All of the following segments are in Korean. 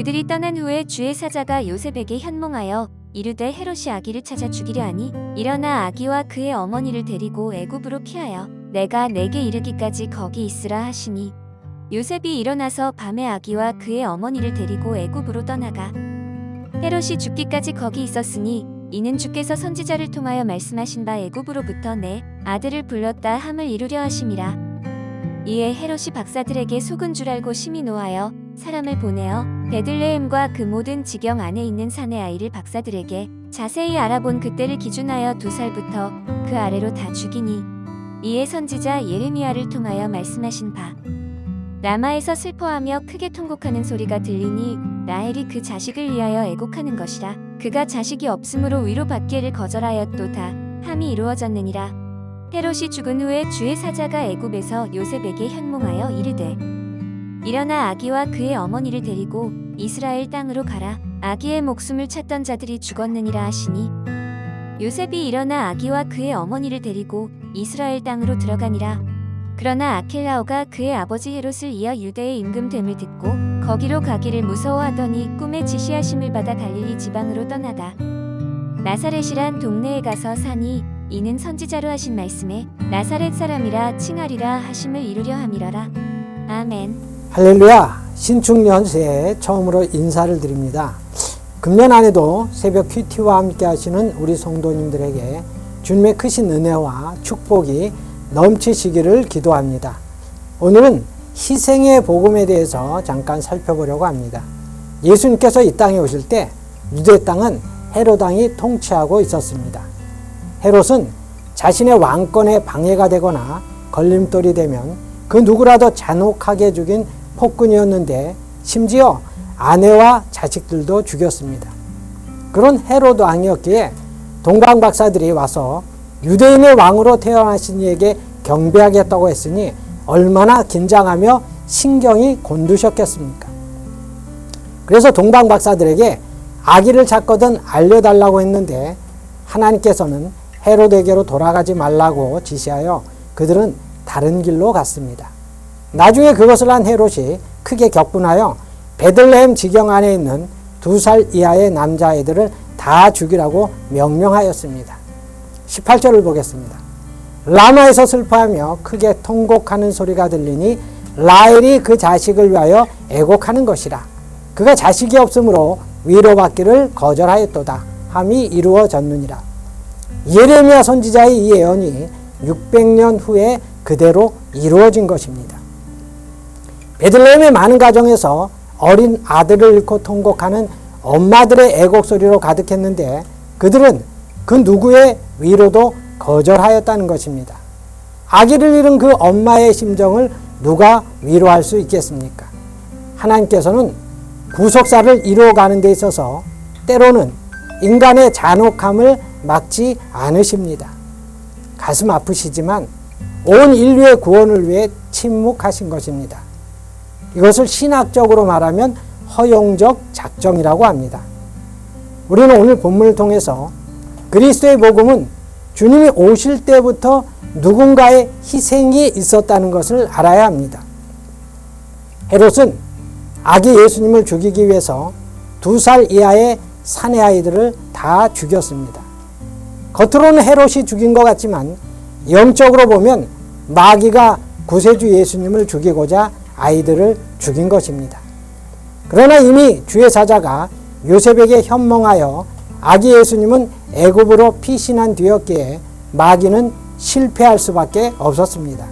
그들이 떠난 후에 주의 사자가 요셉에게 현몽하여 이르되 헤롯이 아기를 찾아 죽이려 하니 일어나 아기와 그의 어머니를 데리고 애굽으로 피하여 내가 내게 이르기까지 거기 있으라 하시니 요셉이 일어나서 밤에 아기와 그의 어머니를 데리고 애굽으로 떠나가 헤롯이 죽기까지 거기 있었으니 이는 주께서 선지자를 통하여 말씀하신 바 애굽으로부터 내 아들을 불렀다 함을 이루려 하심이라. 이에 헤롯이 박사들에게 속은 줄 알고 심히 노하여 사람을 보내어 베들레헴과 그 모든 지경 안에 있는 산의 아이를 박사들에게 자세히 알아본 그때를 기준하여 2살부터 그 아래로 다 죽이니 이에 선지자 예레미야를 통하여 말씀하신 바 라마에서 슬퍼하며 크게 통곡하는 소리가 들리니 라헬이 그 자식을 위하여 애곡하는 것이라. 그가 자식이 없으므로 위로받기를 거절하였도다 함이 이루어졌느니라. 헤롯이 죽은 후에 주의 사자가 애굽에서 요셉에게 현몽하여 이르되 일어나 아기와 그의 어머니를 데리고 이스라엘 땅으로 가라. 아기의 목숨을 찾던 자들이 죽었느니라 하시니 요셉이 일어나 아기와 그의 어머니를 데리고 이스라엘 땅으로 들어가니라. 그러나 아켈라오가 그의 아버지 헤롯을 이어 유대에 임금됨을 듣고 거기로 가기를 무서워하더니 꿈에 지시하심을 받아 갈릴리 지방으로 떠나가 나사렛이란 동네에 가서 사니 이는 선지자로 하신 말씀에 나사렛 사람이라 칭하리라 하심을 이루려 함이러라. 아멘. 할렐루야. 신축년 새해 처음으로 인사를 드립니다. 금년 안에도 새벽 큐티와 함께 하시는 우리 성도님들에게 주님의 크신 은혜와 축복이 넘치시기를 기도합니다. 오늘은 희생의 복음에 대해서 잠깐 살펴보려고 합니다. 예수님께서 이 땅에 오실 때 유대 땅은 헤롯 왕이 통치하고 있었습니다. 헤롯은 자신의 왕권에 방해가 되거나 걸림돌이 되면 그 누구라도 잔혹하게 죽인 폭군이었는데 심지어 아내와 자식들도 죽였습니다. 그런 헤롯 왕이었기에 동방 박사들이 와서 유대인의 왕으로 태어나신 이에게 경배하겠다고 했으니 얼마나 긴장하며 신경이 곤두셨겠습니까? 그래서 동방 박사들에게 아기를 찾거든 알려달라고 했는데 하나님께서는 헤롯에게로 돌아가지 말라고 지시하여 그들은 다른 길로 갔습니다. 나중에 그것을 한 헤롯이 크게 격분하여 베들레헴 지경 안에 있는 2살 이하의 남자아이들을 다 죽이라고 명령하였습니다. 18절을 보겠습니다. 라마에서 슬퍼하며 크게 통곡하는 소리가 들리니 라헬이 그 자식을 위하여 애곡하는 것이라. 그가 자식이 없으므로 위로받기를 거절하였도다 함이 이루어졌느니라. 예레미야 선지자의 이 예언이 600년 후에 그대로 이루어진 것입니다. 베들레헴의 많은 가정에서 어린 아들을 잃고 통곡하는 엄마들의 애곡 소리로 가득했는데 그들은 그 누구의 위로도 거절하였다는 것입니다. 아기를 잃은 그 엄마의 심정을 누가 위로할 수 있겠습니까? 하나님께서는 구속사를 이루어가는 데 있어서 때로는 인간의 잔혹함을 막지 않으십니다. 가슴 아프시지만 온 인류의 구원을 위해 침묵하신 것입니다. 이것을 신학적으로 말하면 허용적 작정이라고 합니다. 우리는 오늘 본문을 통해서 그리스도의 복음은 주님이 오실 때부터 누군가의 희생이 있었다는 것을 알아야 합니다. 헤롯은 아기 예수님을 죽이기 위해서 2살 이하의 사내 아이들을 다 죽였습니다. 겉으로는 헤롯이 죽인 것 같지만 영적으로 보면 마귀가 구세주 예수님을 죽이고자 아이들을 죽인 것입니다. 그러나 이미 주의 사자가 요셉에게 현몽하여 아기 예수님은 애굽으로 피신한 뒤였기에 마귀는 실패할 수밖에 없었습니다.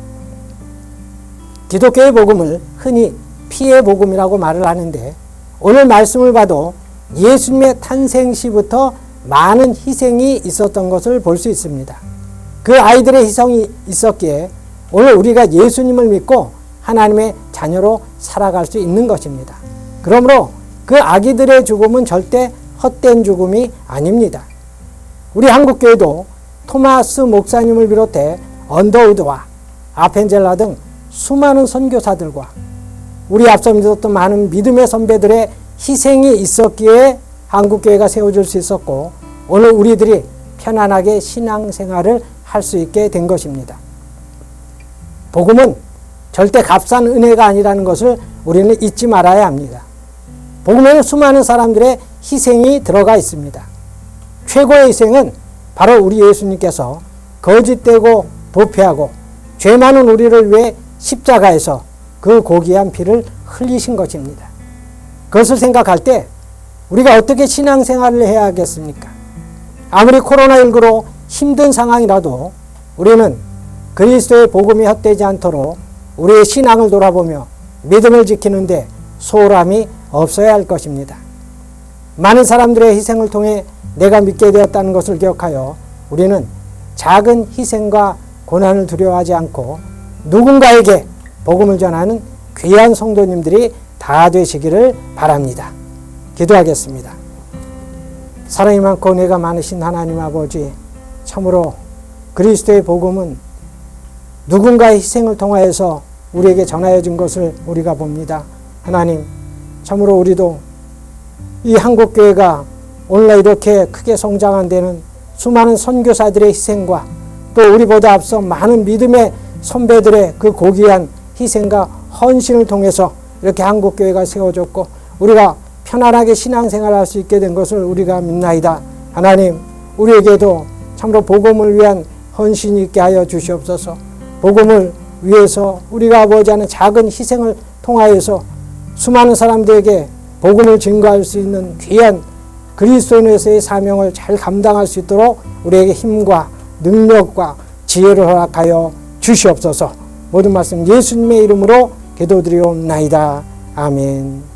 기독교의 복음을 흔히 피의 복음이라고 말을 하는데 오늘 말씀을 봐도 예수님의 탄생 시부터 많은 희생이 있었던 것을 볼 수 있습니다. 그 아이들의 희생이 있었기에 오늘 우리가 예수님을 믿고 하나님의 자녀로 살아갈 수 있는 것입니다. 그러므로 그 아기들의 죽음은 절대 헛된 죽음이 아닙니다. 우리 한국교회도 토마스 목사님을 비롯해 언더우드와 아펜젤라 등 수많은 선교사들과 우리 앞서 믿었던 많은 믿음의 선배들의 희생이 있었기에 한국교회가 세워질 수 있었고 오늘 우리들이 편안하게 신앙생활을 할 수 있게 된 것입니다. 복음은 절대 값싼 은혜가 아니라는 것을 우리는 잊지 말아야 합니다. 복음에는 수많은 사람들의 희생이 들어가 있습니다. 최고의 희생은 바로 우리 예수님께서 거짓되고 도피하고 죄 많은 우리를 위해 십자가에서 그 고귀한 피를 흘리신 것입니다. 그것을 생각할 때 우리가 어떻게 신앙생활을 해야 하겠습니까? 아무리 코로나19로 힘든 상황이라도 우리는 그리스도의 복음이 헛되지 않도록 우리의 신앙을 돌아보며 믿음을 지키는데 소홀함이 없어야 할 것입니다. 많은 사람들의 희생을 통해 내가 믿게 되었다는 것을 기억하여 우리는 작은 희생과 고난을 두려워하지 않고 누군가에게 복음을 전하는 귀한 성도님들이 다 되시기를 바랍니다. 기도하겠습니다. 사랑이 많고 은혜가 많으신 하나님 아버지, 참으로 그리스도의 복음은 누군가의 희생을 통하여서 우리에게 전하여 준 것을 우리가 봅니다. 하나님, 참으로 우리도 이 한국교회가 오늘날 이렇게 크게 성장한 데는 수많은 선교사들의 희생과 또 우리보다 앞서 많은 믿음의 선배들의 그 고귀한 희생과 헌신을 통해서 이렇게 한국교회가 세워졌고 우리가 편안하게 신앙생활할 수 있게 된 것을 우리가 믿나이다. 하나님, 우리에게도 참으로 복음을 위한 헌신이 있게 하여 주시옵소서. 복음을 위해서 우리가 아버지 하는 작은 희생을 통하여서 수많은 사람들에게 복음을 증거할 수 있는 귀한 그리스도인으로서의 사명을 잘 감당할 수 있도록 우리에게 힘과 능력과 지혜를 허락하여 주시옵소서. 모든 말씀 예수님의 이름으로 기도드리옵나이다. 아멘.